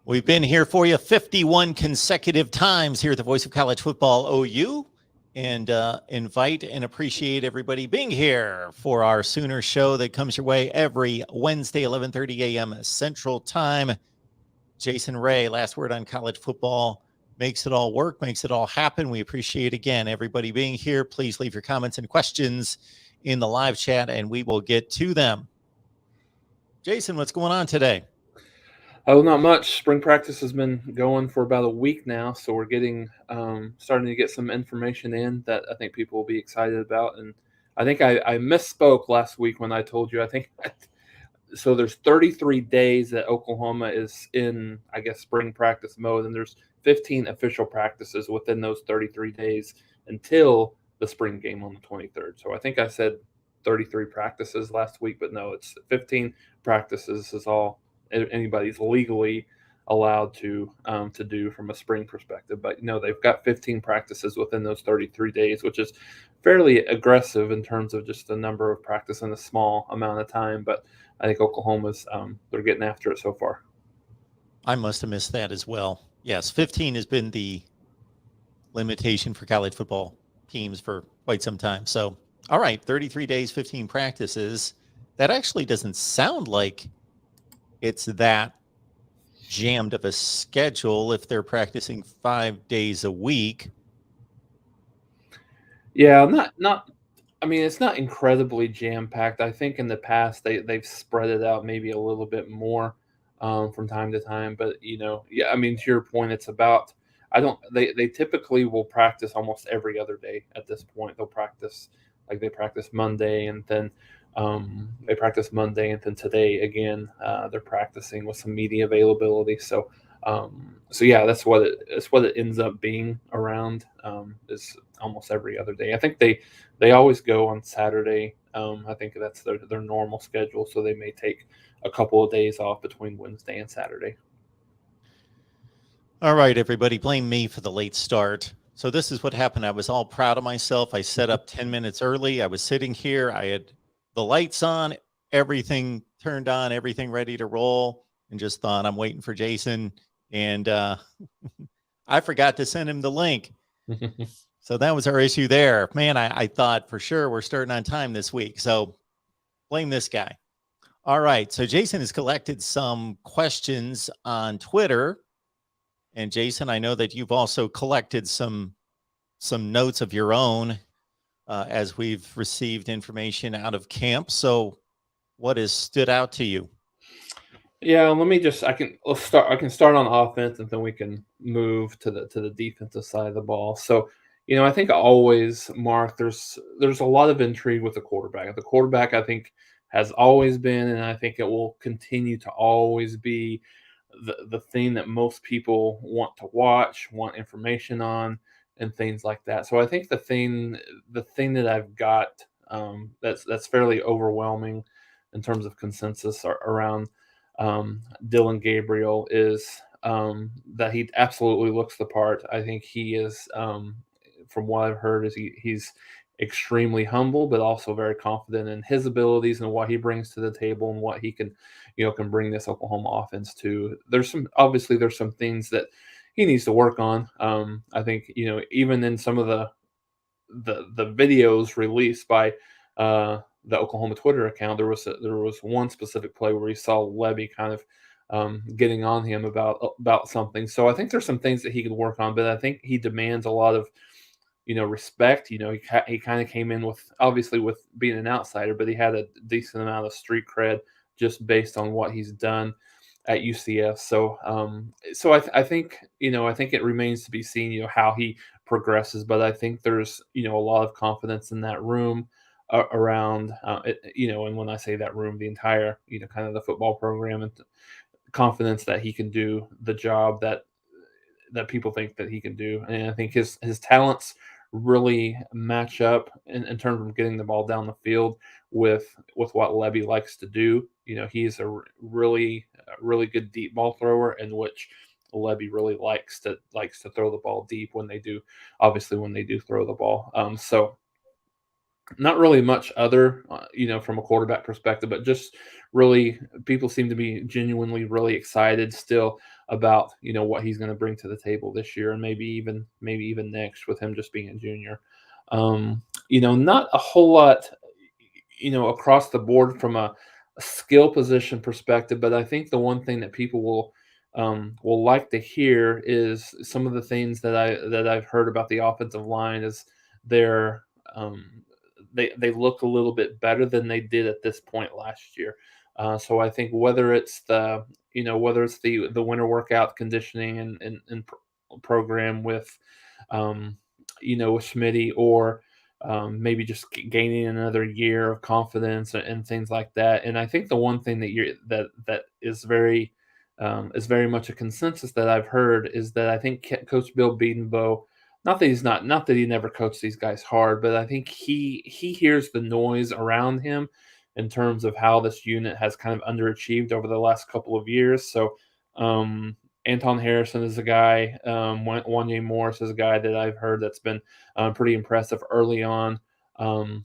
We've been here for you 51 consecutive times here at the Voice of College Football OU, and invite and appreciate everybody being here for our Sooner show that comes your way every Wednesday, 11:30 a.m. Central Time. Jason Ray, last word on college football, makes it all work, makes it all happen. We appreciate, again, everybody being here. Please leave your comments and questions in the live chat, and we will get to them. Jason, what's going on today? Oh, not much. Spring practice has been going for about a week now, so we're getting starting to get some information in that I think people will be excited about. And I think I misspoke last week when I told you. I think so. There's 33 days that Oklahoma is in, I guess, spring practice mode, and there's 15 official practices within those 33 days until the spring game on the 23rd. So I think I said 33 practices last week, but no, it's 15 practices is all anybody's legally allowed to do from a spring perspective. But they've got 15 practices within those 33 days, which is fairly aggressive in terms of just the number of practice in a small amount of time. But I think Oklahoma's they're getting after it so far. I must have missed that as well. Yes, 15 has been the limitation for college football teams for quite some time. So, all right, 33 days, 15 practices. That actually doesn't sound like it's that jammed of a schedule if they're practicing 5 days a week. Yeah, not. I mean, it's not incredibly jam packed. I think in the past they've spread it out maybe a little bit more from time to time. But yeah, I mean, to your point, it's about. I don't. They typically will practice almost every other day at this point. They'll practice they practice Monday and then they practice Monday and then today again they're practicing with some media availability. So yeah, that's what it ends up being around is almost every other day. I think they always go on Saturday. I think that's their normal schedule, so they may take a couple of days off between Wednesday and Saturday. All right, everybody, blame me for the late start. So this is what happened. I was all proud of myself. I set up 10 minutes early. I was sitting here. I had the lights on, everything turned on, everything ready to roll, and just thought, I'm waiting for Jason. And I forgot to send him the link. So that was our issue there. Man, I thought for sure we're starting on time this week. So blame this guy. All right. So Jason has collected some questions on Twitter. And Jason, I know that you've also collected some notes of your own as we've received information out of camp. So what has stood out to you? Yeah, I can start on offense and then we can move to the defensive side of the ball. So, I think always, Mark, there's a lot of intrigue with the quarterback. The quarterback, I think, has always been, and I think it will continue to always be the thing that most people want to watch, want information on, and things like that. So I think the thing that I've got that's fairly overwhelming in terms of consensus around Dylan Gabriel is that he absolutely looks the part. I think he is, from what I've heard, is he's extremely humble, but also very confident in his abilities and what he brings to the table and what he can bring this Oklahoma offense to. There's some things that he needs to work on. I think even in some of the videos released by the Oklahoma Twitter account, there was one specific play where he saw Levy kind of getting on him about something. So I think there's some things that he could work on, but I think he demands a lot of respect. He kind of came in with being an outsider, but he had a decent amount of street cred just based on what he's done at UCF. So I think it remains to be seen how he progresses, but I think there's a lot of confidence in that room around and when I say that room, the entire kind of the football program, and confidence that he can do the job that people think that he can do. And I think his talents really match up in terms of getting the ball down the field with what Levy likes to do. He's a really good deep ball thrower, in which Levy really likes to throw the ball deep when they do throw the ball. So not really much other, from a quarterback perspective, but just really people seem to be genuinely really excited still about what he's going to bring to the table this year, and maybe even next, with him just being a junior. Not a whole lot, across the board from a skill position perspective, but I think the one thing that people will like to hear is some of the things that I've heard about the offensive line is they're um, they look a little bit better than they did at this point last year. So I think whether it's the winter workout conditioning and program with with Schmitty, or maybe just gaining another year of confidence and things like that. And I think the one thing that is very much a consensus that I've heard is that I think Coach Bill Bedenbaugh, not that he never coached these guys hard, but I think he hears the noise around him in terms of how this unit has kind of underachieved over the last couple of years. So um, Anton Harrison is a guy. Wanye Morris is a guy that I've heard that's been pretty impressive early on. Um,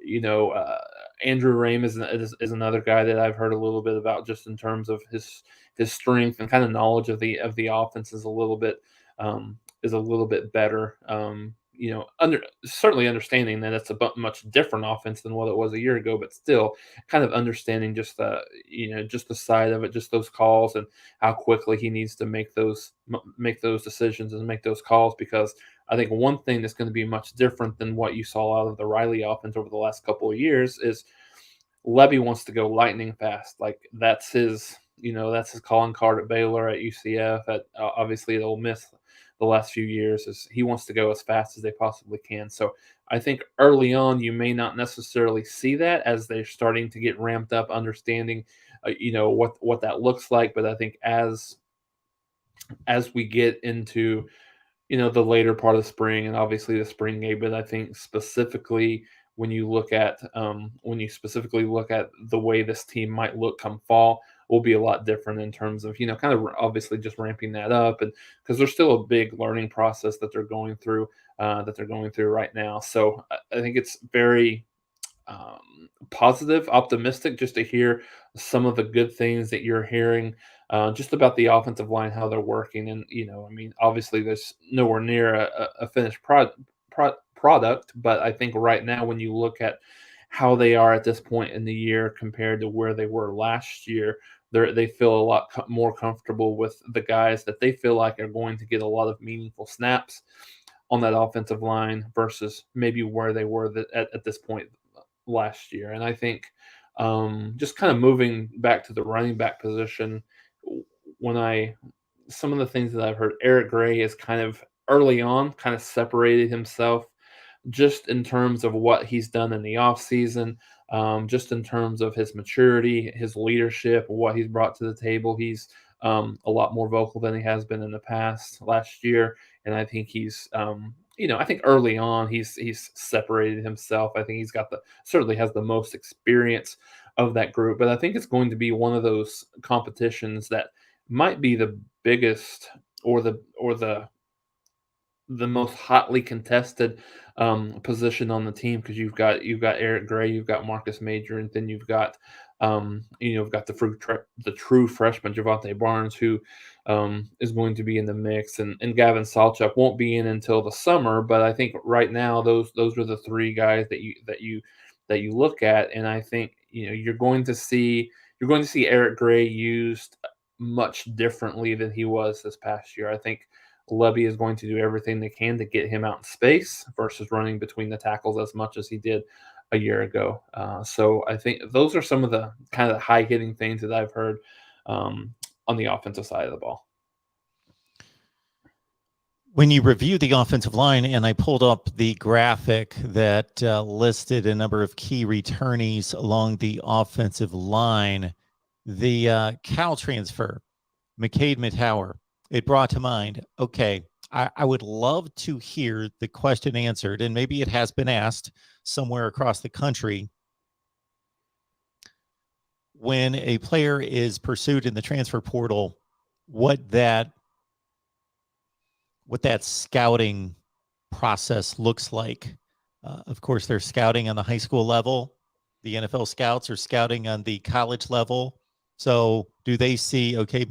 you know, uh, Andrew Rame is another guy that I've heard a little bit about, just in terms of his strength and kind of knowledge of the offense is a little bit better. Certainly understanding that it's a much different offense than what it was a year ago, but still kind of understanding just the side of it, just those calls, and how quickly he needs to make those decisions and make those calls. Because I think one thing that's going to be much different than what you saw out of the Riley offense over the last couple of years is Levy wants to go lightning fast. Like that's his calling card at Baylor, at UCF, obviously at Ole Miss the last few years. Is he wants to go as fast as they possibly can. So I think early on you may not necessarily see that as they're starting to get ramped up, understanding, what that looks like. But I think as we get into the later part of the spring, and obviously the spring game, but I think specifically when you specifically look at the way this team might look come fall, will be a lot different in terms of kind of obviously just ramping that up, and because there's still a big learning process that they're going through right now. So I think it's very positive, optimistic, just to hear some of the good things that you're hearing, just about the offensive line, how they're working. And, I mean, obviously there's nowhere near a finished product, but I think right now, when you look at how they are at this point in the year compared to where they were last year, they feel a lot more comfortable with the guys that they feel like are going to get a lot of meaningful snaps on that offensive line versus maybe where they were at this point last year. And I think, just kind of moving back to the running back position, when I some of the things that I've heard, Eric Gray is kind of early on kind of separated himself, just in terms of what he's done in the offseason, just in terms of his maturity, his leadership, what he's brought to the table. He's a lot more vocal than he has been in the past last year. And I think I think early on he's separated himself. I think certainly has the most experience of that group. But I think it's going to be one of those competitions that might be the biggest, or the most hotly contested position on the team, because you've got Eric Gray, you've got Marcus Major, and then you've got the true freshman Javante Barnes, who is going to be in the mix, and Gavin Salchuk won't be in until the summer. But I think right now those are the three guys that you look at, and I think you're going to see Eric Gray used much differently than he was this past year. I think Levy is going to do everything they can to get him out in space versus running between the tackles as much as he did a year ago. So I think those are some of the kind of high hitting things that I've heard on the offensive side of the ball. When you review the offensive line, and I pulled up the graphic that listed a number of key returnees along the offensive line, the Cal transfer, McCade Mittauer, it brought to mind, okay, I would love to hear the question answered, and maybe it has been asked somewhere across the country. When a player is pursued in the transfer portal, what that scouting process looks like. Of course, they're scouting on the high school level. The NFL scouts are scouting on the college level. So do they see, okay,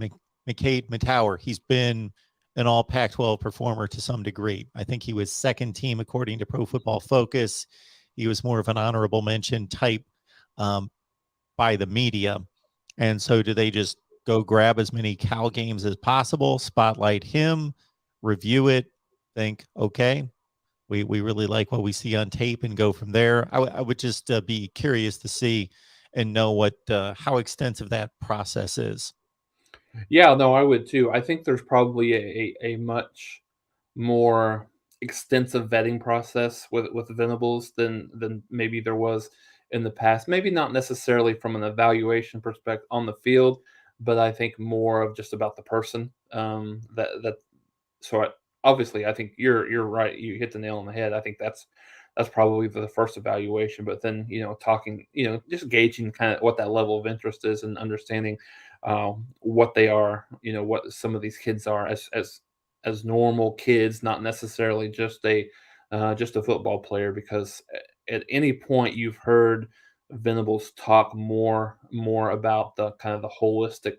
McCade Matower. He's been an all Pac-12 performer to some degree. I think he was second team according to Pro Football Focus. He was more of an honorable mention type um, by the media. And so do they just go grab as many Cal games as possible, spotlight him, review it, think, okay, we really like what we see on tape and go from there? I would just be curious to see and know what how extensive that process is. Yeah, no, I would too. I think there's probably a much more extensive vetting process with Venables than maybe there was in the past. Maybe not necessarily from an evaluation perspective on the field, but I think more of just about the person. So obviously, I think you're right. You hit the nail on the head. I think that's probably the first evaluation. But then talking, just gauging kind of what that level of interest is and understanding what they are. What some of these kids are as normal kids, not necessarily just a football player. Because at any point you've heard Venables talk more about the kind of the holistic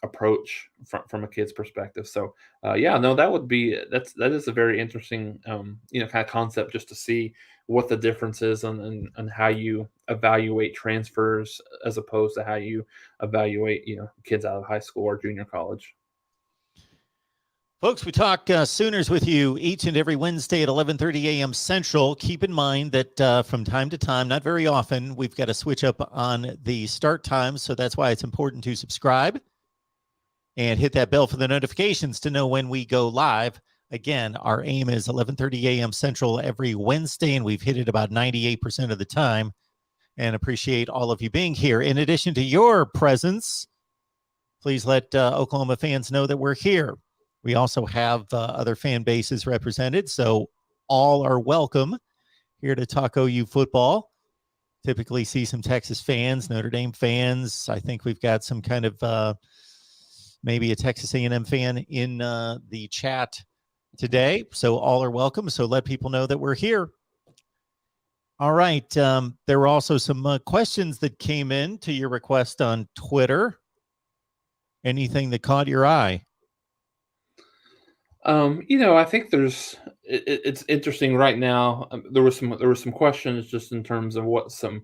approach from a kid's perspective. So yeah, no, that is a very interesting kind of concept just to see what the difference is and how you evaluate transfers as opposed to how you evaluate kids out of high school or junior college. Folks, we talk Sooners with you each and every Wednesday at 11:30 a.m. Central. Keep in mind that from time to time, not very often, we've got to switch up on the start time. So that's why it's important to subscribe and hit that bell for the notifications to know when we go live. Again, our aim is 11:30 a.m. Central every Wednesday, and we've hit it about 98% of the time. And appreciate all of you being here. In addition to your presence, please let Oklahoma fans know that we're here. We also have other fan bases represented, so all are welcome here to talk OU football. Typically see some Texas fans, Notre Dame fans. I think we've got some kind of maybe a Texas A&M fan in the chat today. So all are welcome. So let people know that we're here. All right. There were also some questions that came in to your request on Twitter. Anything that caught your eye? I think it's interesting right now. There was some questions just in terms of what some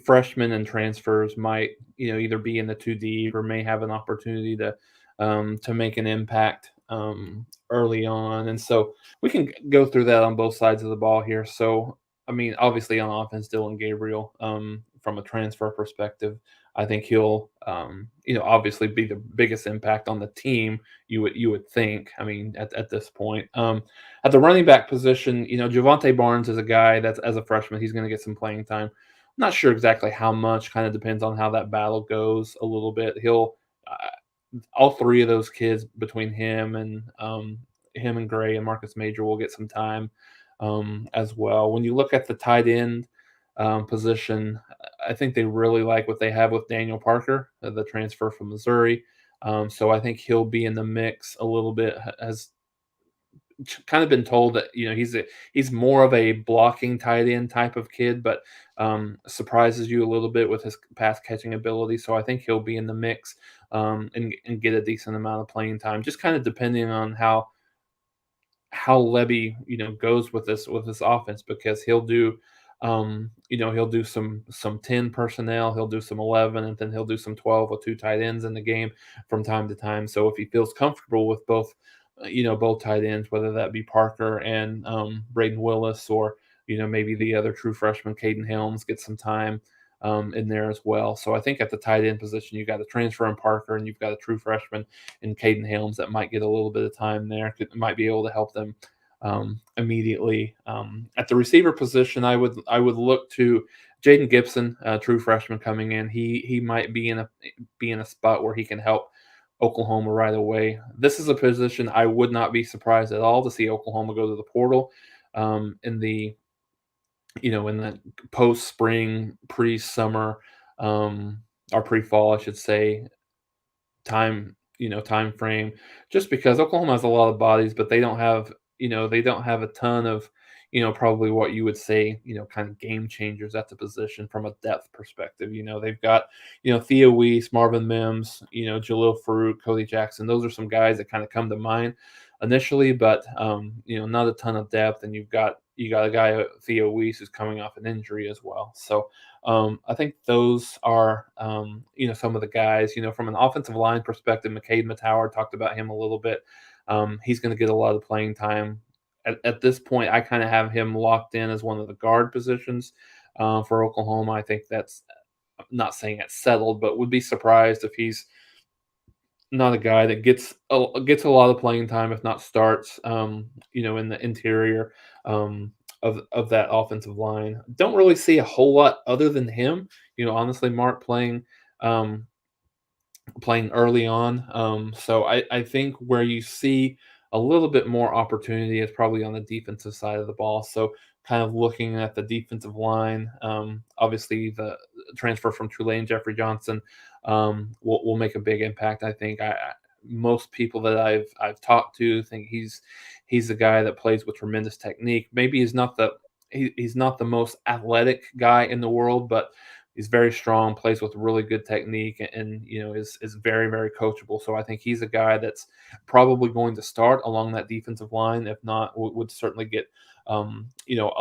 freshmen and transfers might either be in the two deep or may have an opportunity to make an impact early on, and so we can go through that on both sides of the ball here. So I mean, obviously on offense, Dylan Gabriel, from a transfer perspective, I think he'll obviously be the biggest impact on the team. You would think. I mean, at this point, at the running back position, Javante Barnes is a guy that's as a freshman, he's going to get some playing time. I'm not sure exactly how much. Kind of depends on how that battle goes a little bit. He'll all three of those kids between him and Gray and Marcus Major will get some time as well. When you look at the tight end position, I think they really like what they have with Daniel Parker, the transfer from Missouri. So I think he'll be in the mix a little bit. Has kind of been told that he's more of a blocking tight end type of kid, but surprises you a little bit with his pass catching ability. So I think he'll be in the mix and get a decent amount of playing time, just kind of depending on how Levy goes with this offense, because he'll do some 10 personnel, he'll do some 11, and then he'll do some 12 with two tight ends in the game from time to time. So if he feels comfortable with both tight ends, whether that be Parker and Braden Willis, or maybe the other true freshman Caden Helms gets some time in there as well. So I think at the tight end position, you've got a transfer in Parker and you've got a true freshman in Caden Helms that might get a little bit of time there. Might be able to help them immediately. At the receiver position, I would look to Jaden Gibson, true freshman coming in. He might be in a spot where he can help Oklahoma right away. This is a position I would not be surprised at all to see Oklahoma go to the portal in the post spring, pre summer, or pre fall, I should say, time frame. Just because Oklahoma has a lot of bodies, but they don't have a ton of probably what you would say, kind of game changers at the position from a depth perspective. They've got, Theo Weiss, Marvin Mims, Jalil Farouk, Cody Jackson. Those are some guys that kind of come to mind initially, but not a ton of depth. And you got a guy, Theo Weiss, who's coming off an injury as well. So I think those are some of the guys. From an offensive line perspective, McCade Matauer, talked about him a little bit. He's going to get a lot of playing time. At this point, I kind of have him locked in as one of the guard positions for Oklahoma. I think that's, I'm not saying it's settled, but would be surprised if he's not a guy that gets a lot of playing time, if not starts, in the interior of that offensive line. Don't really see a whole lot other than him. Honestly, Mark um, playing early on. So I think where you see a little bit more opportunity is probably on the defensive side of the ball. So kind of looking at the defensive line, obviously the transfer from Tulane, Jeffrey Johnson, will make a big impact. I think most people that I've talked to think he's the guy that plays with tremendous technique. Maybe he's not the most athletic guy in the world, but he's very strong, plays with really good technique, and is very, very coachable. So I think he's a guy that's probably going to start along that defensive line. If not, would certainly get a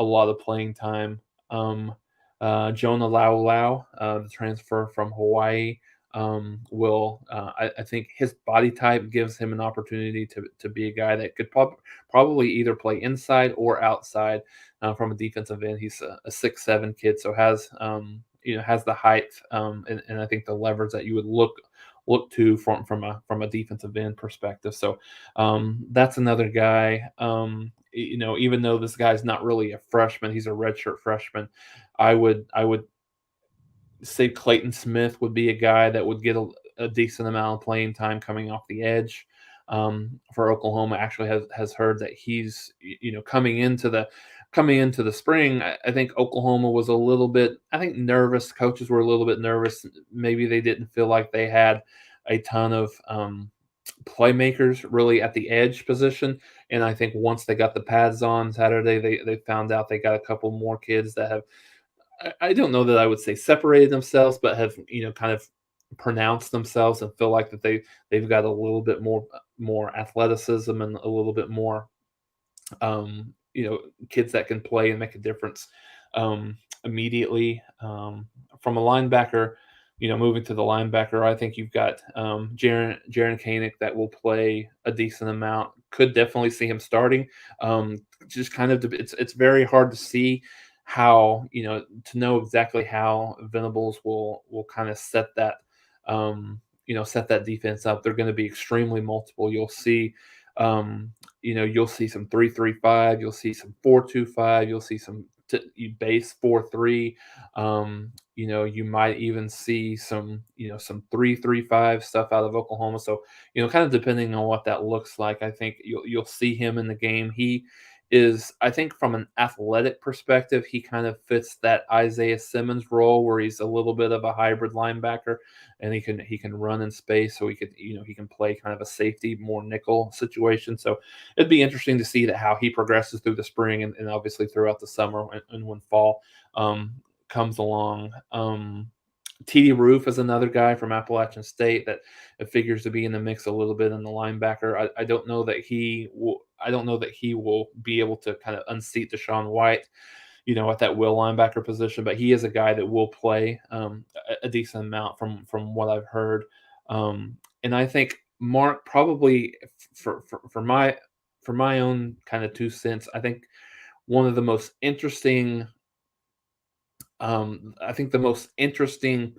lot of playing time. Jonah Lau Lau, the transfer from Hawaii, I think his body type gives him an opportunity to be a guy that could probably either play inside or outside from a defensive end. He's a 6'7" kid, so has the height, and I think the levers that you would look to from a defensive end perspective. So that's another guy. Even though this guy's not really a freshman, he's a redshirt freshman. I would say Clayton Smith would be a guy that would get a decent amount of playing time coming off the edge. For Oklahoma, actually has heard that he's coming into the spring. I think Oklahoma was a little bit, I think, nervous. Coaches were a little bit nervous. Maybe they didn't feel like they had a ton of playmakers really at the edge position. And I think once they got the pads on Saturday, they found out they got a couple more kids that have, I don't know that I would say separated themselves, but have kind of pronounced themselves and feel like that they've got a little bit more athleticism and a little bit more kids that can play and make a difference immediately. From a linebacker, moving to the linebacker, I think you've got Jaren Koenig that will play a decent amount. Could definitely see him starting. Just kind of, it's very hard to see how to know exactly how Venables will kind of set that set that defense up. They're going to be extremely multiple. You'll see some 3-3-5, you'll see some 4-2-5, you'll see some base 4-3. You might even see some 3-3-5 stuff out of Oklahoma. So kind of depending on what that looks like, I think you'll see him in the game. He is, I think, from an athletic perspective, he kind of fits that Isaiah Simmons role where he's a little bit of a hybrid linebacker, and he can run in space, so he can play kind of a safety, more nickel situation. So it'd be interesting to see how he progresses through the spring and obviously throughout the summer and when fall comes along. TD Roof is another guy from Appalachian State that it figures to be in the mix a little bit in the linebacker. I don't know that he will. I don't know that he will be able to kind of unseat Deshaun White, at that will linebacker position. But he is a guy that will play a decent amount from what I've heard. And I think Mark probably for my own kind of 2 cents, I think one of the most interesting. I think the most interesting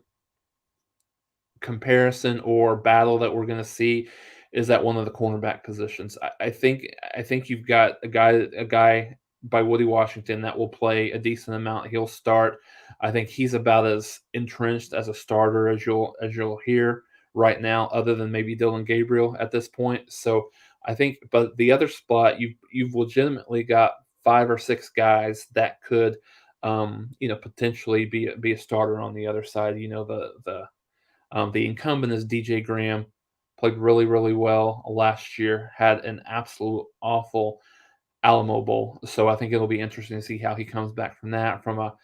comparison or battle that we're going to see is at one of the cornerback positions. I think you've got a guy by Woody Washington that will play a decent amount. He'll start. I think he's about as entrenched as a starter as you'll hear right now, other than maybe Dylan Gabriel at this point. So I think, but the other spot you've legitimately got 5 or 6 guys that could potentially be a starter on the other side. The incumbent is DJ Graham, played really, really well last year, had an absolute awful Alamo Bowl. So I think it'll be interesting to see how he comes back from that from a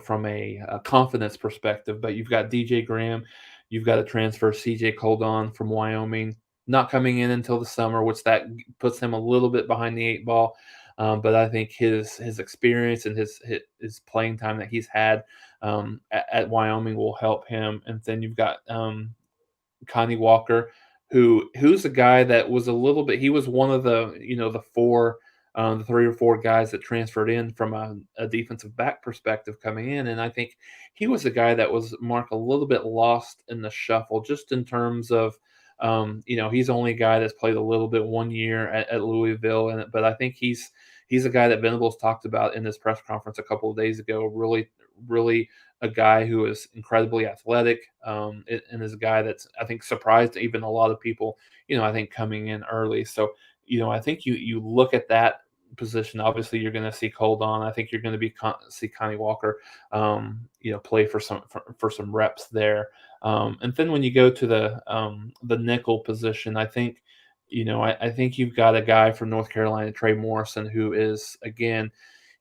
from a confidence perspective. But you've got DJ Graham, you've got a transfer CJ Coldon from Wyoming, not coming in until the summer, which that puts him a little bit behind the eight ball. But I think his experience and his playing time that he's had at Wyoming will help him. And then you've got Connie Walker, who's a guy that was a little bit. He was one of the 3 or 4 guys that transferred in from a defensive back perspective coming in, and I think he was a guy that was Mark a little bit lost in the shuffle, just in terms of. He's only a guy that's played a little bit 1 year at Louisville, but I think he's a guy that Venables talked about in his press conference a couple of days ago. Really, really a guy who is incredibly athletic, and is a guy that's I think surprised even a lot of people. I think coming in early. So I think you look at that position. Obviously, you're going to see Coldon. I think you're going to see Connie Walker, play for some reps there. And then when you go to the nickel position, I think. I think you've got a guy from North Carolina, Trey Morrison, who is again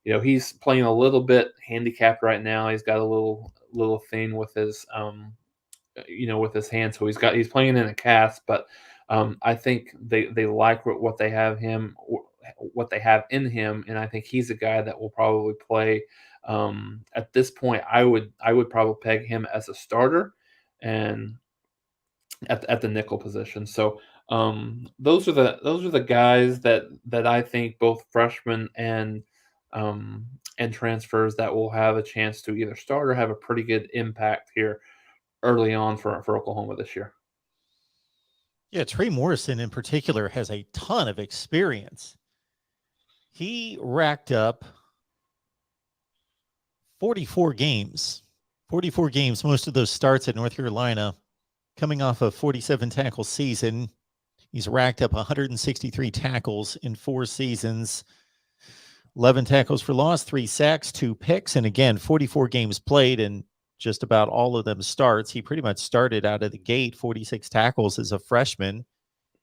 he's playing a little bit handicapped right now. He's got a little thing with his hand, so he's playing in a cast. But I think they like what they have what they have in him, and I think he's a guy that will probably play. At this point, I would probably peg him as a starter, and at the nickel position. So those are the guys that I think both freshmen and transfers that will have a chance to either start or have a pretty good impact here early on for Oklahoma this year. Yeah, Trey Morrison in particular has a ton of experience. He racked up 44 games. 44 games, most of those starts at North Carolina, coming off a 47 tackle season. He's racked up 163 tackles in 4 seasons, 11 tackles for loss, 3 sacks, 2 picks, and again, 44 games played and just about all of them starts. He pretty much started out of the gate 46 tackles as a freshman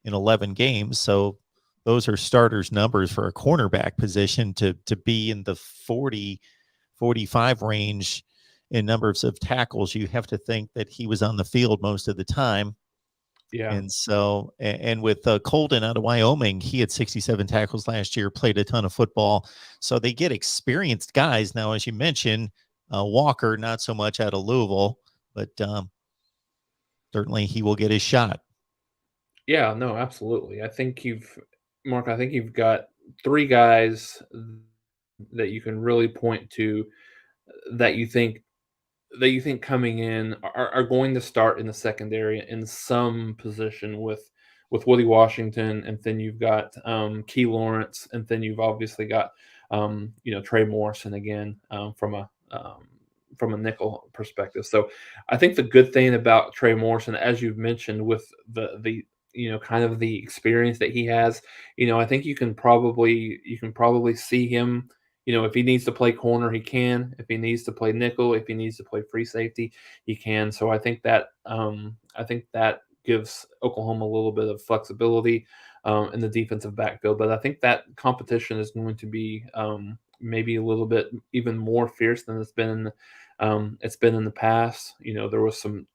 in 11 games. So those are starters numbers for a cornerback position to be in the 40, 45 range in numbers of tackles. You have to think that he was on the field most of the time. Yeah. And so, and with Colden out of Wyoming, he had 67 tackles last year, played a ton of football. So they get experienced guys. Now, as you mentioned, Walker, not so much out of Louisville, but certainly he will get his shot. Yeah, no, absolutely. Mark, I think you've got 3 guys that you can really point to that you think coming in are going to start in the secondary in some position with Woody Washington, and then you've got Key Lawrence, and then you've obviously got Trey Morrison again from a nickel perspective. So I think the good thing about Trey Morrison, as you've mentioned, with the kind of the experience that he has, I think you can probably see him. If he needs to play corner, he can. If he needs to play nickel, if he needs to play free safety, he can. So I think that gives Oklahoma a little bit of flexibility in the defensive backfield. But I think that competition is going to be maybe a little bit even more fierce than it's been in the past. There was some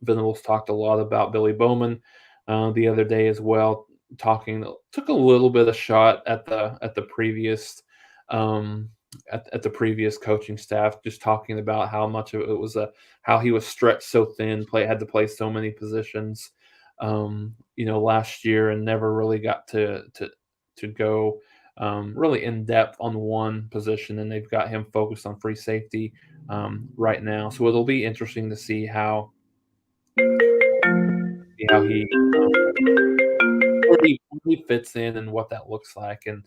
Venables talked a lot about Billy Bowman the other day as well. Took a little bit of shot at the previous um, at the previous coaching staff, just talking about how much of it was how he was stretched so thin, had to play so many positions, last year, and never really got to go really in depth on one position. And they've got him focused on free safety right now, so it'll be interesting to see how he fits in and what that looks like. And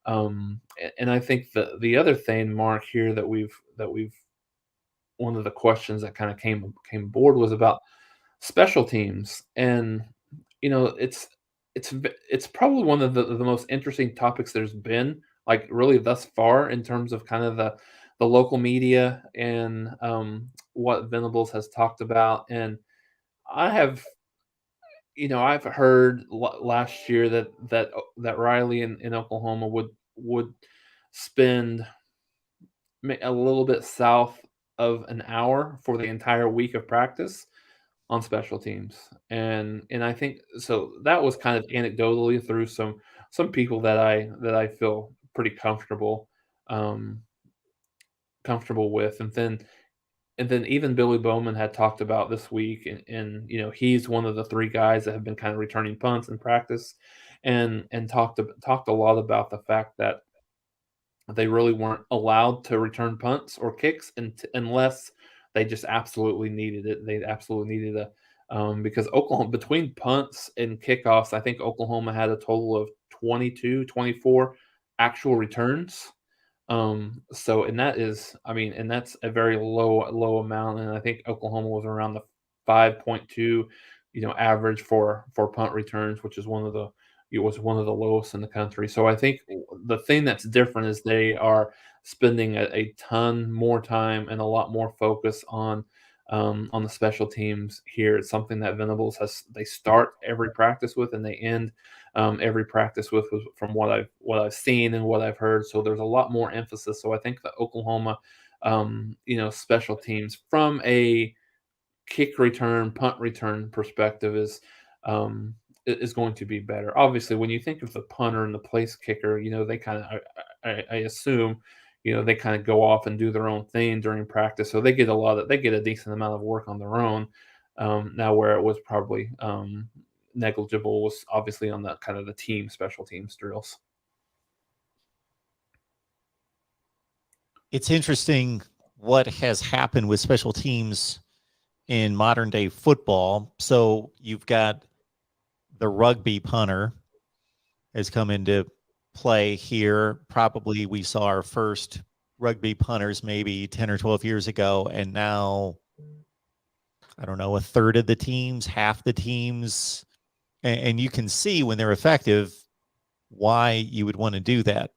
I think the other thing, Mark, here that we've one of the questions that kind of came aboard was about special teams. And it's probably one of the most interesting topics there's been, like, really thus far, in terms of kind of the local media and what Venables has talked about. And I have I've heard last year that Riley in Oklahoma would spend a little bit south of an hour for the entire week of practice on special teams. And I think so that was kind of anecdotally through some people that I feel pretty um, comfortable with. And then even Billy Bowman had talked about this week, and he's one of the three guys that have been kind of returning punts in practice, and talked a lot about the fact that they really weren't allowed to return punts or kicks unless they just absolutely needed it. They absolutely needed a because Oklahoma, between punts and kickoffs, I think Oklahoma had a total of 22, 24 actual returns. So and that is, I mean, and that's a very low amount. And I think Oklahoma was around the 5.2, average for punt returns, which is one of the it was one of the lowest in the country. So I think the thing that's different is they are spending a ton more time and a lot more focus on the special teams here. It's something that Venables they start every practice with, and they end every practice with, from what I've seen and what I've heard. So there's a lot more emphasis. So I think the Oklahoma, special teams from a kick return, punt return perspective is going to be better. Obviously, when you think of the punter and the place kicker, they kind of I assume, they kind of go off and do their own thing during practice, so they get a decent amount of work on their own. Now, where it was probably negligible was obviously on the kind of the team special teams drills. It's interesting what has happened with special teams in modern day football. So you've got the rugby punter has come into play here. Probably we saw our first rugby punters maybe 10 or 12 years ago. And now, I don't know, a third of the teams, half the teams. And you can see when they're effective why you would want to do that.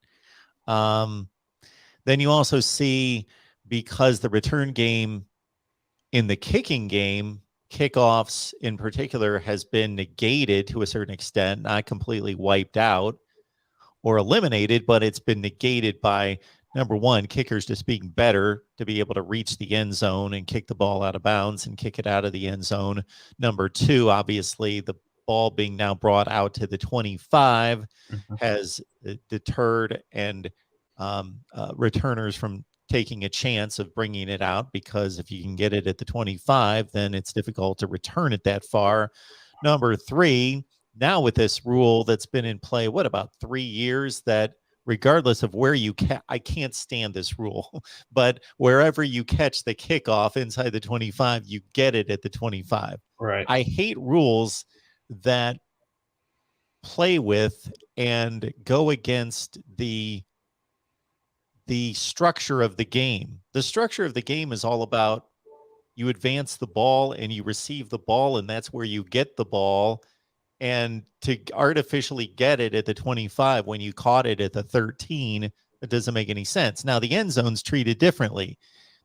Then you also see, because the return game in the kicking game, kickoffs in particular, has been negated to a certain extent, not completely wiped out or eliminated, but it's been negated by, number one, kickers just being better to be able to reach the end zone and kick the ball out of bounds and kick it out of the end zone. Number two, obviously, the ball being now brought out to the 25 has deterred and returners from taking a chance of bringing it out, because if you can get it at the 25, then it's difficult to return it that far. Number three, now with this rule that's been in play, what, about 3 years, that regardless of where you I can't stand this rule, but wherever you catch the kickoff inside the 25, you get it at the 25. Right. I hate rules that play with and go against the structure of the game. The structure of the game is all about, you advance the ball and you receive the ball, and that's where you get the ball. And to artificially get it at the 25 when you caught it at the 13, it doesn't make any sense. Now, the end zone's treated differently.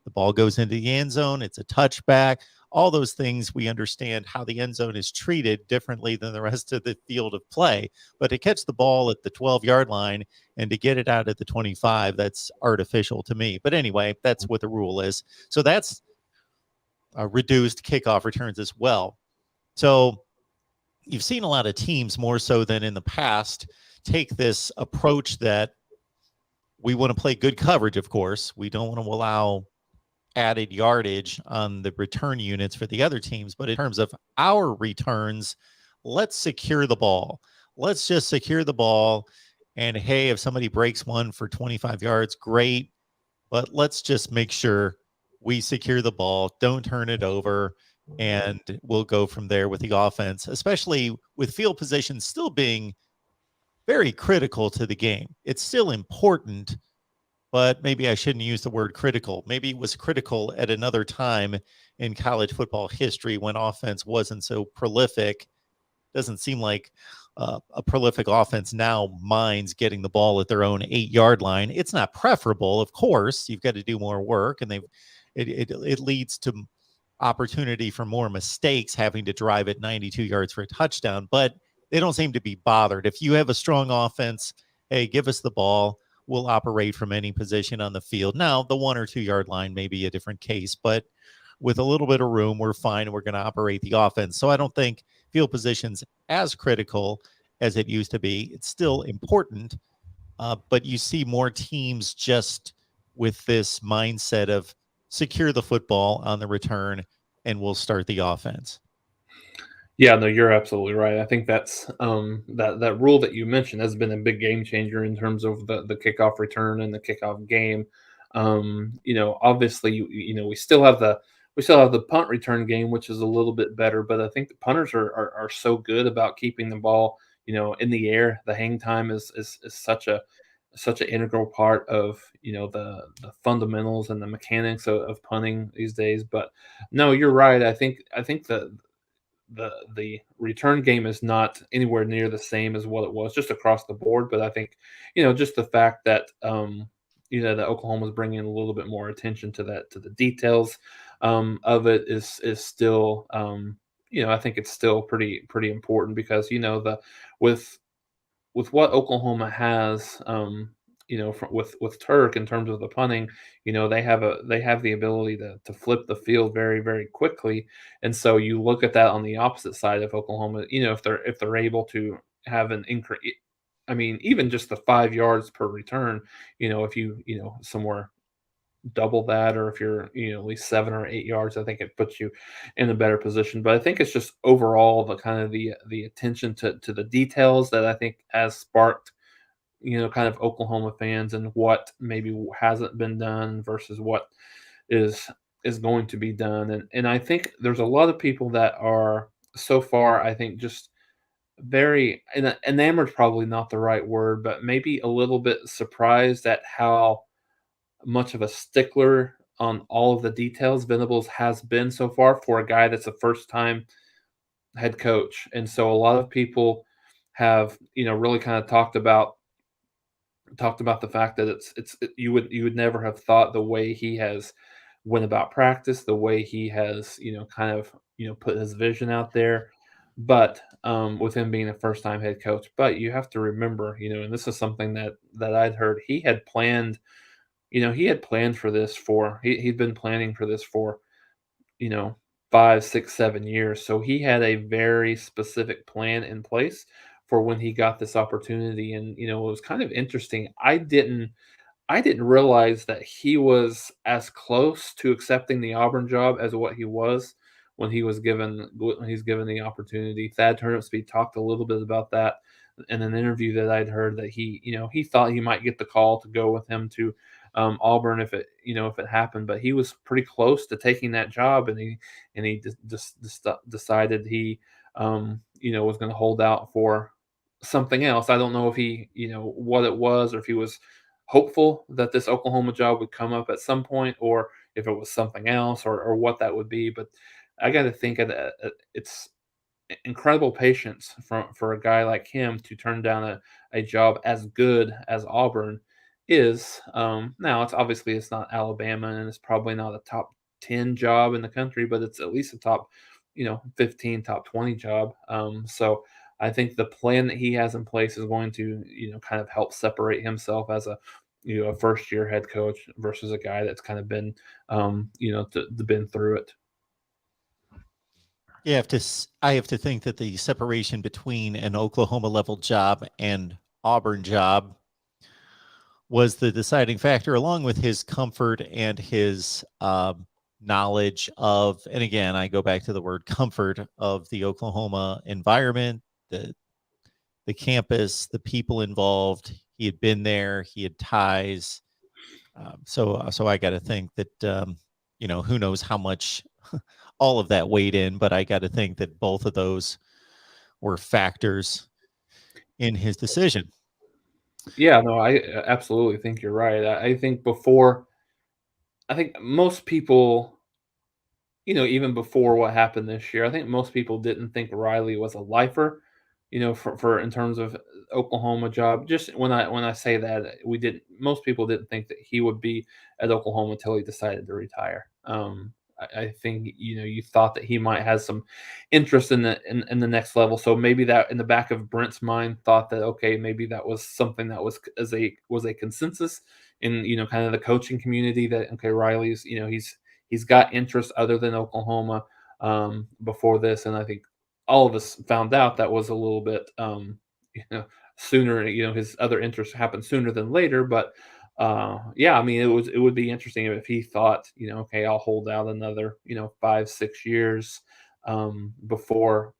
The ball goes into the end zone, it's a touchback. All those things, we understand how the end zone is treated differently than the rest of the field of play. But to catch the ball at the 12-yard line and to get it out at the 25, that's artificial to me. But anyway, that's what the rule is. So that's reduced kickoff returns as well. So you've seen a lot of teams, more so than in the past, take this approach that we want to play good coverage, of course. We don't want to allow added yardage on the return units for the other teams. But in terms of our returns, let's secure the ball. Let's just secure the ball. And hey, if somebody breaks one for 25 yards, great. But let's just make sure we secure the ball, don't turn it over, and we'll go from there with the offense, especially with field position still being very critical to the game. It's still important, but maybe I shouldn't use the word critical. Maybe it was critical at another time in college football history when offense wasn't so prolific. Doesn't seem like a prolific offense now minds getting the ball at their own 8-yard line. It's not preferable, of course. You've got to do more work, and it leads to opportunity for more mistakes, having to drive it 92 yards for a touchdown, but they don't seem to be bothered. If you have a strong offense, hey, give us the ball. We'll operate from any position on the field. Now, the 1 or 2 yard line may be a different case, but with a little bit of room, we're fine. We're going to operate the offense. So I don't think field position's as critical as it used to be. It's still important, but you see more teams just with this mindset of secure the football on the return and we'll start the offense. Yeah, no, you're absolutely right. I think that's that rule that you mentioned has been a big game changer in terms of the kickoff return and the kickoff game. Obviously, we still have the punt return game, which is a little bit better, but I think the punters are so good about keeping the ball, in the air. The hang time is such an integral part of the fundamentals and the mechanics of punting these days. But no, you're right. I think the return game is not anywhere near the same as what it was just across the board. But I think, just the fact that that Oklahoma's bringing a little bit more attention to that, to the details of it is still I think it's still pretty important because with with what Oklahoma has, with Turk in terms of the punting, they have the ability to flip the field very very quickly, and so you look at that on the opposite side of Oklahoma. If they're able to have an increase, I mean, even just the 5 yards per return, if somewhere double that, or if you're at least 7 or 8 yards, I think it puts you in a better position. But I think it's just overall the kind of the attention to the details that I think has sparked kind of Oklahoma fans, and what maybe hasn't been done versus what is is going to be done. And I think there's a lot of people that are so far, I think, just very enamored, probably not the right word, but maybe a little bit surprised at how much of a stickler on all of the details Venables has been so far for a guy that's a first time head coach. And so a lot of people have, really kind of talked about the fact that you would never have thought the way he has went about practice, the way he has, kind of, put his vision out there. But with him being a first time head coach, but you have to remember, and this is something that I'd heard, he had planned for this he'd been planning for this for, you know, 5, 6, 7 years. So he had a very specific plan in place for when he got this opportunity. And, it was kind of interesting. I didn't realize that he was as close to accepting the Auburn job as what he was when he's given the opportunity. Thad Turnipseed talked a little bit about that in an interview that I'd heard, that he thought he might get the call to go with him to Auburn if it happened, but he was pretty close to taking that job, and he just decided he was going to hold out for something else. I don't know if he what it was, or if he was hopeful that this Oklahoma job would come up at some point, or if it was something else, or what that would be. But I got to think it's incredible patience for a guy like him to turn down a job as good as Auburn is. Now it's not Alabama, and it's probably not a top 10 job in the country, but it's at least a top 15, top 20 job. So I think the plan that he has in place is going to kind of help separate himself as a first year head coach versus a guy that's kind of been been through it. I have to think that the separation between an Oklahoma level job and Auburn job was the deciding factor, along with his comfort and his knowledge of, and again, I go back to the word comfort, of the Oklahoma environment, the campus, the people involved. He had been there, he had ties. So I got to think that who knows how much all of that weighed in, but I got to think that both of those were factors in his decision. Yeah, no, I absolutely think you're right. I think most people, even before what happened this year, I think most people didn't think Riley was a lifer, for in terms of Oklahoma job. Just when I say that, most people didn't think that he would be at Oklahoma until he decided to retire. I think you thought that he might have some interest in the next level. So maybe that in the back of Brent's mind thought that okay, maybe that was something that was a consensus in kind of the coaching community that okay, Riley's he's got interest other than Oklahoma before this, and I think all of us found out that was a little bit you know sooner. His other interests happened sooner than later, but yeah, I mean, it would be interesting if he thought, okay, I'll hold out another, 5, 6 years before,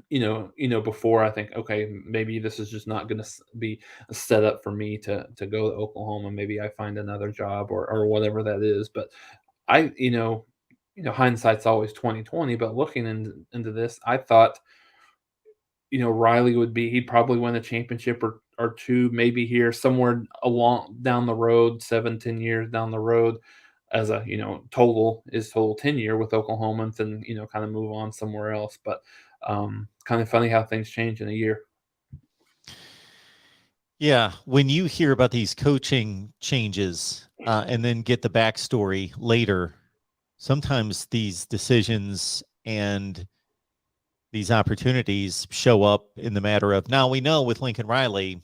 before I think, okay, maybe this is just not going to be a setup for me to go to Oklahoma. Maybe I find another job or whatever that is. But I, hindsight's always 2020. But looking into this, I thought Riley he'd probably win a championship or two, maybe here somewhere along down the road, 7, 10 years down the road, as a total tenure with Oklahoma, and then kind of move on somewhere else. But kind of funny how things change in a year. Yeah, when you hear about these coaching changes and then get the backstory later, sometimes these decisions and these opportunities show up in the matter of now we know with Lincoln Riley,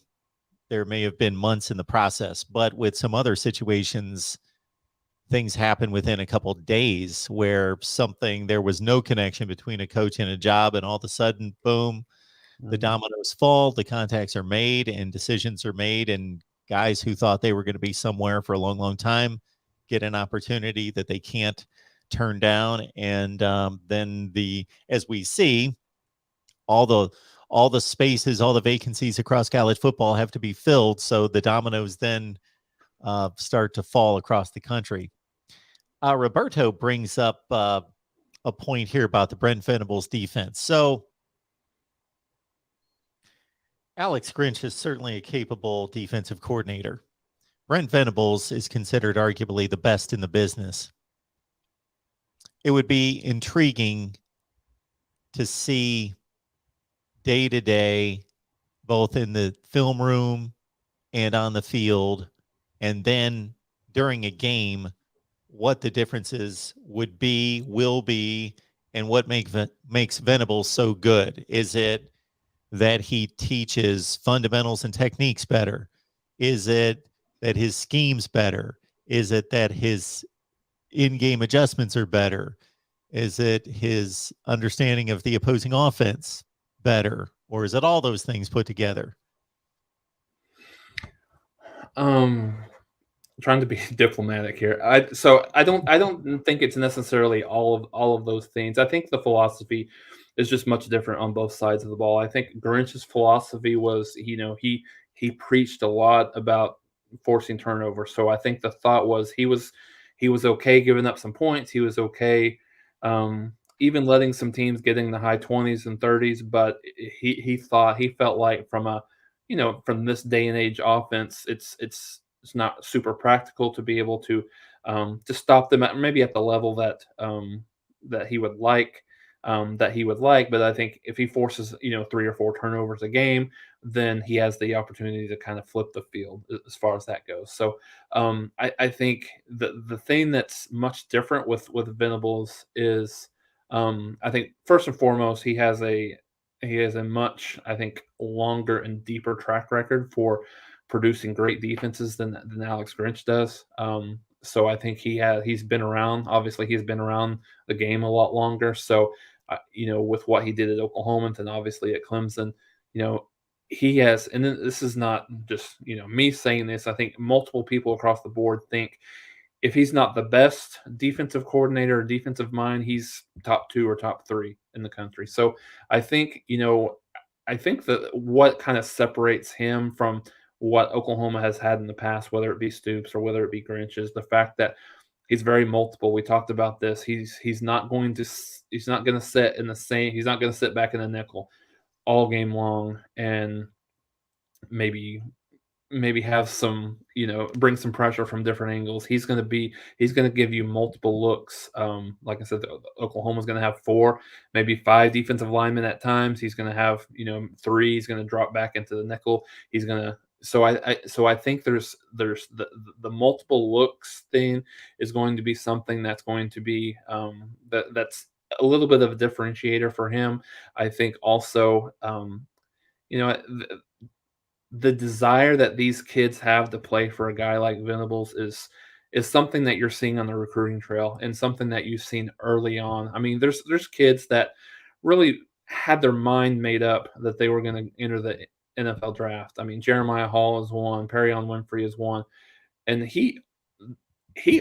there may have been months in the process, but with some other situations, things happen within a couple of days where there was no connection between a coach and a job, and all of a sudden, boom, the dominoes fall, the contacts are made, and decisions are made, and guys who thought they were going to be somewhere for a long, long time get an opportunity that they can't turn down, and then as we see, all the spaces, all the vacancies across college football have to be filled, so the dominoes then start to fall across the country. Roberto brings up a point here about the Brent Venables defense. So Alex Grinch is certainly a capable defensive coordinator. Brent Venables is considered arguably the best in the business. It would be intriguing to see day to day, both in the film room and on the field, and then during a game, what the differences will be, and what makes Venables so good. Is it that he teaches fundamentals and techniques better? Is it that his scheme's better? Is it that his in-game adjustments are better? Is it his understanding of the opposing offense better? Or is it all those things put together? Trying to be diplomatic here. I don't think it's necessarily all of those things. I think the philosophy is just much different on both sides of the ball. I think Grinch's philosophy was, he preached a lot about forcing turnover. So I think the thought was he was okay giving up some points. He was okay even letting some teams getting the high 20s and 30s, but he felt like from this day and age offense, it's not super practical to be able to stop them maybe at the level that he would like. But I think if he forces 3 or 4 turnovers a game, then he has the opportunity to kind of flip the field as far as that goes. So I think the thing that's much different with Venables is I think first and foremost he has a much, I think, longer and deeper track record for producing great defenses than Alex Grinch does. So I think he's been around. Obviously, he's been around the game a lot longer. So with what he did at Oklahoma and obviously at Clemson, you know, he has. And then this is not just me saying this. I think multiple people across the board think if he's not the best defensive coordinator or defensive mind, he's top 2 or top 3 in the country. So I think, I think that what kind of separates him from what Oklahoma has had in the past, whether it be Stoops or whether it be Grinch, is the fact that he's very multiple. We talked about this. He's not going to sit in the same. He's not going to sit back in the nickel all game long and maybe have some, bring some pressure from different angles. He's going to give you multiple looks. Like I said, Oklahoma's going to have 4, maybe 5 defensive linemen at times. He's going to have, 3. He's going to drop back into the nickel. He's going to So I think there's the multiple looks thing is going to be something that's going to be that's a little bit of a differentiator for him. I think also you know the desire that these kids have to play for a guy like Venables is something that you're seeing on the recruiting trail and something that you've seen early on. I mean, there's kids that really had their mind made up that they were going to enter the NFL draft. I mean, Jeremiah Hall is one, Perryon Winfrey is one, and he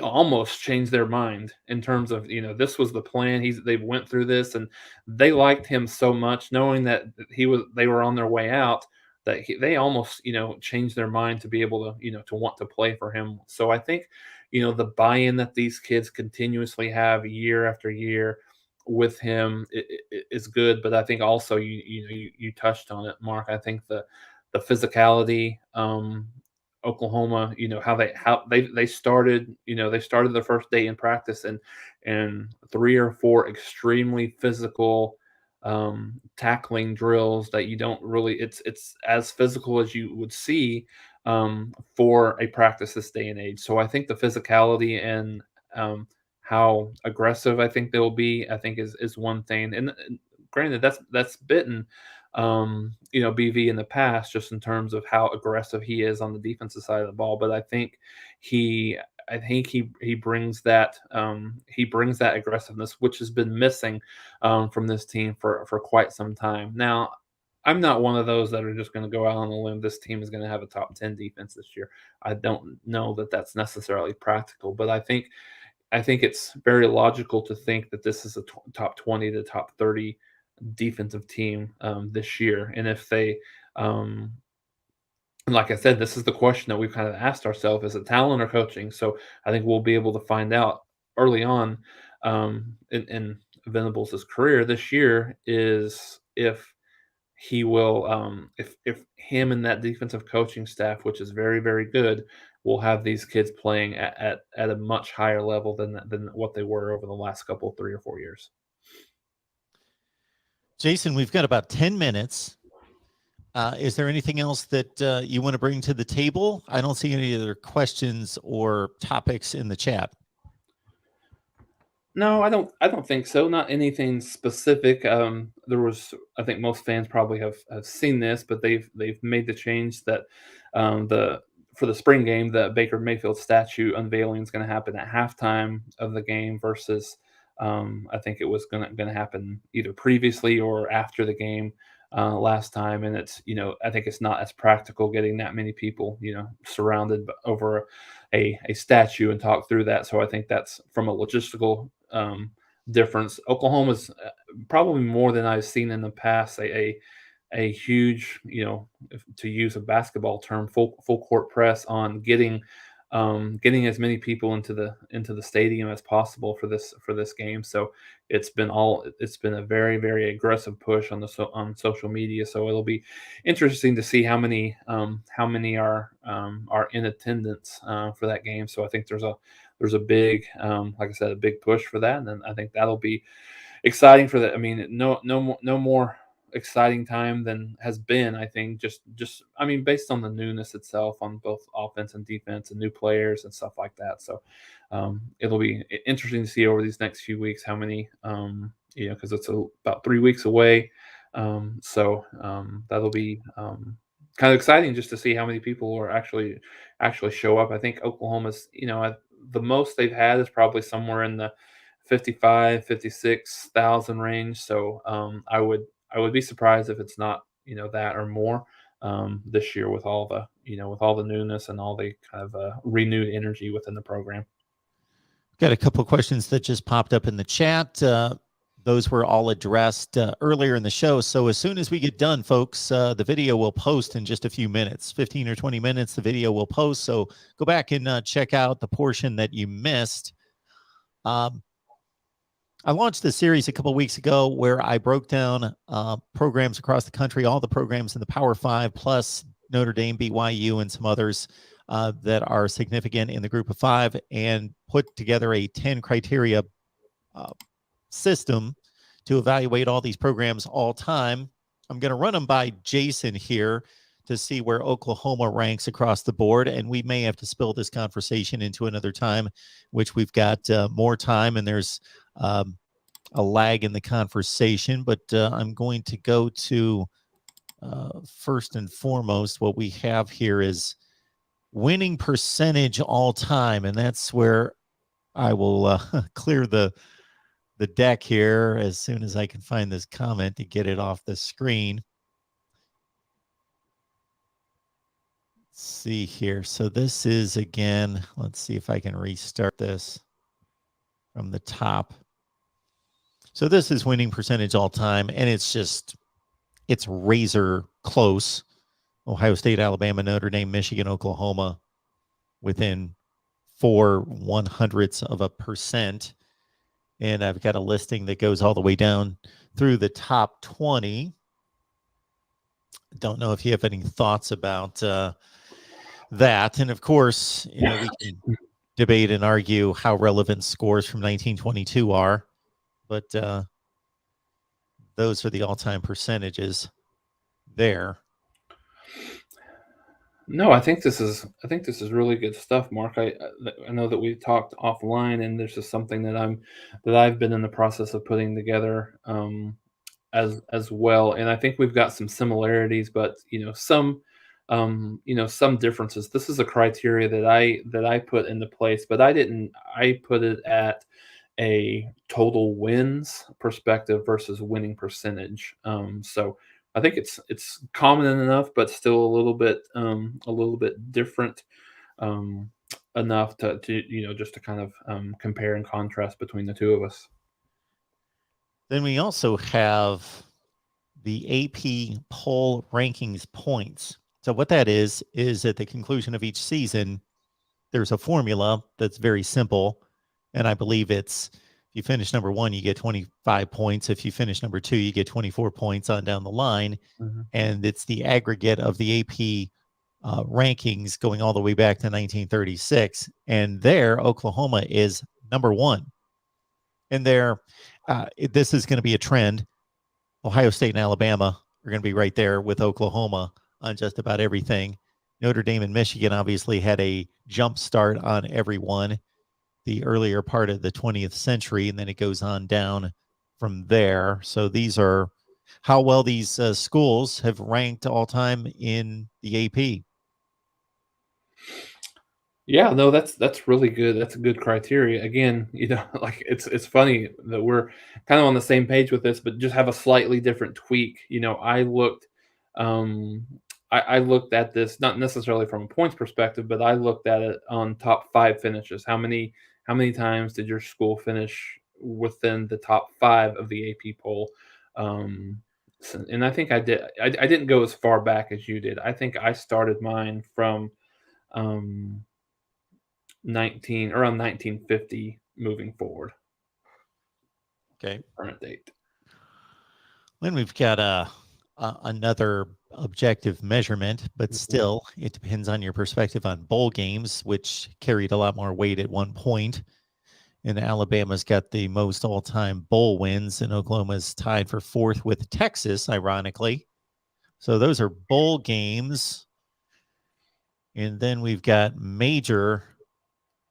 almost changed their mind in terms of, this was the plan. They went through this and they liked him so much, knowing that they were on their way out, that they almost, changed their mind to be able to, to want to play for him. So I think, the buy-in that these kids continuously have year after year with him is good. But I think also you touched on it, Mark. I think the physicality, Oklahoma, how they started, they started the first day in practice and 3 or 4 extremely physical tackling drills that you don't really, it's as physical as you would see for a practice this day and age. So I think the physicality and how aggressive I think they'll be, I think is one thing. And granted, that's bitten BV in the past, just in terms of how aggressive he is on the defensive side of the ball. But he he brings that aggressiveness, which has been missing from this team for quite some time. Now, I'm not one of those that are just going to go out on a limb. This team is going to have a top 10 defense this year. I don't know that that's necessarily practical, but I think it's very logical to think that this is a top 20 to top 30 defensive team this year. And if they, and like I said, this is the question that we've kind of asked ourselves: is it talent or coaching? So I think we'll be able to find out early on in Venables' career this year, is if he will, if him and that defensive coaching staff, which is very, very good, will have these kids playing at a much higher level than what they were over the last couple, 3 or 4 years. Jason, we've got about 10 minutes. Is there anything else that you want to bring to the table? I don't see any other questions or topics in the chat. No, I don't think so. Not anything specific. I think most fans probably have seen this, but they've made the change that the for the spring game, the Baker Mayfield statue unveiling is going to happen at halftime of the game versus I think it was going to happen either previously or after the game last time. And it's, I think it's not as practical getting that many people, surrounded over a statue and talk through that. So I think that's, from a logistical difference, Oklahoma's probably more than I've seen in the past, a huge, to use a basketball term, full court press on getting as many people into the stadium as possible for this game. So it's been a very, very aggressive push on social media. So it'll be interesting to see how many are in attendance for that game. So I think there's a big, like I said, a big push for that, and then I think that'll be exciting for that. I mean, no more exciting time than has been, I think, just I mean, based on the newness itself on both offense and defense and new players and stuff like that. So it'll be interesting to see over these next few weeks how many, because it's about 3 weeks away. So that'll be kind of exciting just to see how many people are actually show up. I think Oklahoma's, the most they've had is probably somewhere in the 56,000 range. So I would be surprised if it's not, that or more this year, with all the newness and all the kind of renewed energy within the program. Got a couple of questions that just popped up in the chat. Those were all addressed earlier in the show. So as soon as we get done, folks, the video will post in just a few minutes, 15 or 20 minutes, the video will post. So go back and check out the portion that you missed. I launched this series a couple of weeks ago where I broke down programs across the country, all the programs in the Power Five, plus Notre Dame, BYU, and some others that are significant in the group of five, and put together a 10 criteria system to evaluate all these programs all time. I'm going to run them by Jason here to see where Oklahoma ranks across the board. And we may have to spill this conversation into another time, which we've got more time, and there's a lag in the conversation. But I'm going to go to first and foremost, what we have here is winning percentage all time. And that's where I will clear the deck here as soon as I can find this comment to get it off the screen. Let's see here. So this is, again, let's see if I can restart this from the top. So this is winning percentage all time, and it's razor close. Ohio State, Alabama, Notre Dame, Michigan, Oklahoma within 0.04%. And I've got a listing that goes all the way down through the top 20. Don't know if you have any thoughts about that. And of course, we can debate and argue how relevant scores from 1922 are, but those are the all-time percentages there. No, I think this is really good stuff, Mark. I know that we talked offline, and there's just something that I've been in the process of putting together as well. And I think we've got some similarities, but some differences. This is a criteria that I put into place, but I put it at a total wins perspective versus winning percentage. So I think it's common enough, but still a little bit different enough to just to kind of compare and contrast between the two of us. Then we also have the AP poll rankings points. So what that is at the conclusion of each season, there's a formula that's very simple. And I believe it's, if you finish number 1, you get 25 points. If you finish number 2, you get 24 points on down the line. Mm-hmm. And it's the aggregate of the AP rankings going all the way back to 1936. And there, Oklahoma is number 1. And there, this is going to be a trend. Ohio State and Alabama are going to be right there with Oklahoma on just about everything. Notre Dame and Michigan obviously had a jump start on everyone the earlier part of the 20th century, and then it goes on down from there. So these are how well these schools have ranked all time in the AP. Yeah, no, that's really good. That's a good criteria. Again, like it's funny that we're kind of on the same page with this, but just have a slightly different tweak. I looked at this not necessarily from a points perspective, but I looked at it on top 5 finishes. How many times did your school finish within the top 5 of the AP poll? And I think I did. I didn't go as far back as you did. I think I started mine from around 1950 moving forward. Okay. Current date. Then we've got another objective measurement, but still, it depends on your perspective on bowl games, which carried a lot more weight at one point. And Alabama's got the most all-time bowl wins, and Oklahoma's tied for 4th with Texas, ironically. So those are bowl games. And then we've got major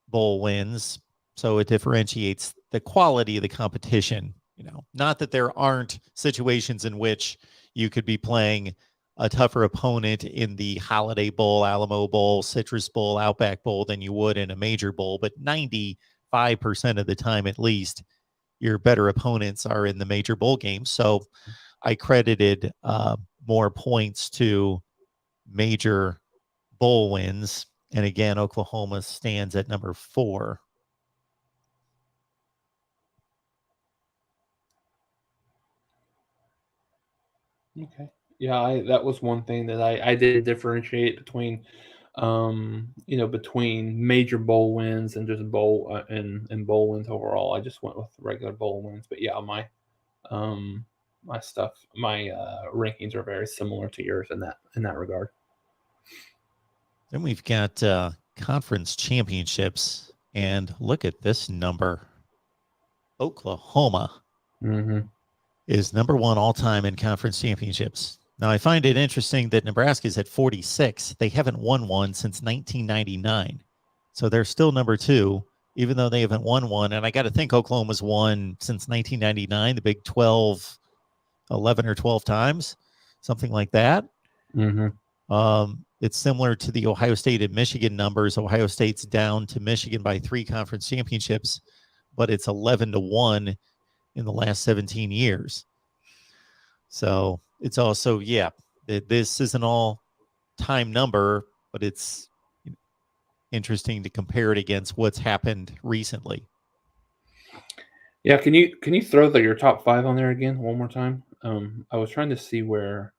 bowl wins. So it differentiates the quality of the competition. Not that there aren't situations in which you could be playing a tougher opponent in the Holiday Bowl, Alamo Bowl, Citrus Bowl, Outback Bowl than you would in a major bowl. But 95% of the time, at least, your better opponents are in the major bowl games. So I credited more points to major bowl wins. And again, Oklahoma stands at number 4. Okay. Yeah, that was one thing that I did differentiate between, between major bowl wins and just bowl and bowl wins overall. I just went with regular bowl wins, but yeah, my rankings are very similar to yours in that regard. Then we've got conference championships, and look at this number. Oklahoma is number 1 all time in conference championships. Now, I find it interesting that Nebraska's at 46. They haven't won one since 1999. So they're still number 2, even though they haven't won one. And I got to think Oklahoma's won since 1999, the Big 12, 11 or 12 times, something like that. It's similar to the Ohio State and Michigan numbers. Ohio State's down to Michigan by 3 conference championships, but it's 11-1 in the last 17 years. So it's also, this isn't all time number, but it's interesting to compare it against what's happened recently. Yeah, can you throw your top 5 on there again one more time? I was trying to see where.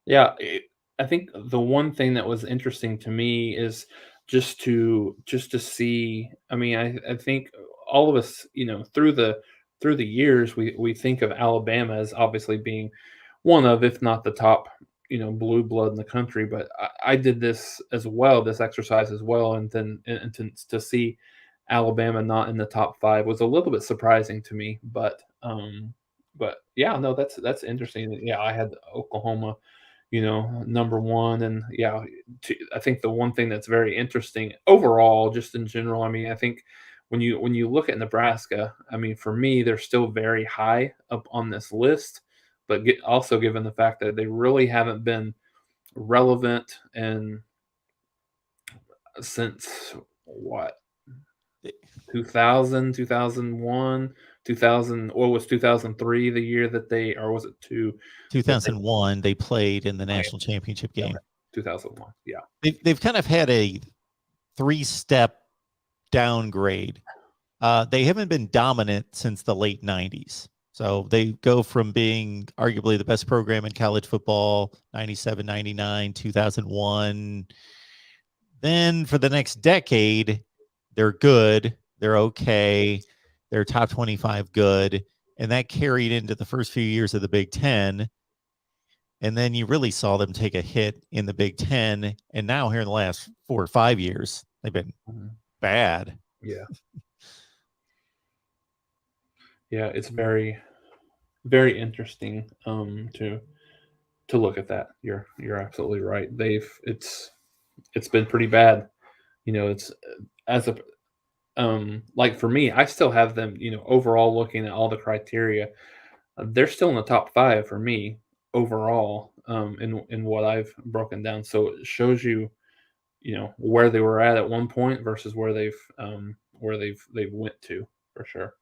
Yeah, I think the one thing that was interesting to me is just to see. I mean, I think all of us, through the years, we think of Alabama as obviously being one of, if not the top, blue blood in the country. But I did this as well, this exercise as well, and then to see Alabama not in the top 5 was a little bit surprising to me. But yeah, no, that's interesting. Yeah, I had Oklahoma, number 1, and yeah, I think the one thing that's very interesting overall, just in general, I mean, I think when you look at Nebraska, I mean, for me, they're still very high up on this list, but also given the fact that they really haven't been relevant and since what 2000, 2001, 2000, or was 2003 the year that they, or was it 2001 they played in the national championship game. 2001, yeah. They've kind of had a 3-step downgrade. They haven't been dominant since the late 90s. So they go from being arguably the best program in college football, 97, 99, 2001. Then for the next decade, they're good. They're okay. They're top 25 good. And that carried into the first few years of the Big Ten. And then you really saw them take a hit in the Big Ten. And now here in the last 4 or 5 years, they've been bad. Yeah. Yeah, it's very, very interesting to look at that. You're absolutely right. It's been pretty bad. It's as a like for me, I still have them, overall looking at all the criteria, they're still in the top 5 for me overall, in what I've broken down. So it shows you, where they were at one point versus where they've went to, for sure.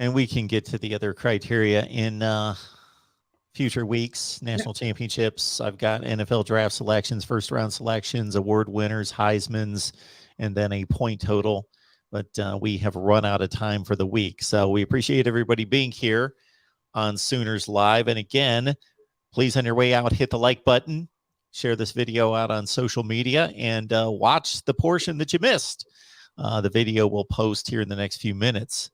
And we can get to the other criteria in future weeks, national championships. I've got NFL draft selections, first round selections, award winners, Heisman's, and then a point total. But we have run out of time for the week. So we appreciate everybody being here on Sooners Live. And again, please, on your way out, hit the like button, share this video out on social media, and watch the portion that you missed. The video will post here in the next few minutes.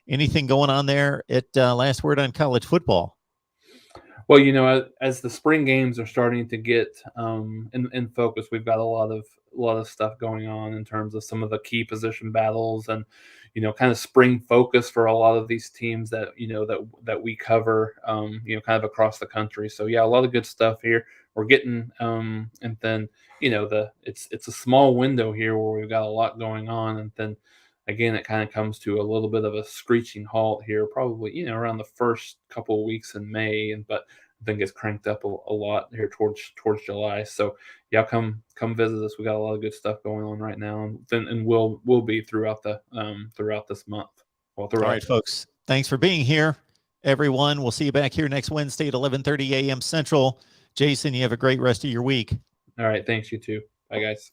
Anything going on there at Last Word on College Football? Well, as the spring games are starting to get in focus, we've got a lot of stuff going on in terms of some of the key position battles and kind of spring focus for a lot of these teams that that we cover kind of across the country. So yeah, a lot of good stuff here. We're getting and then it's a small window here where we've got a lot going on, and then again, it kind of comes to a little bit of a screeching halt here, probably, around the first couple of weeks in May, but then gets cranked up a lot here towards July. So yeah, come visit us. We got a lot of good stuff going on right now, and we'll be throughout this month. All right, folks. Thanks for being here, everyone. We'll see you back here next Wednesday at 11:30 a.m. Central. Jason, you have a great rest of your week. All right, thanks, you too. Bye, guys.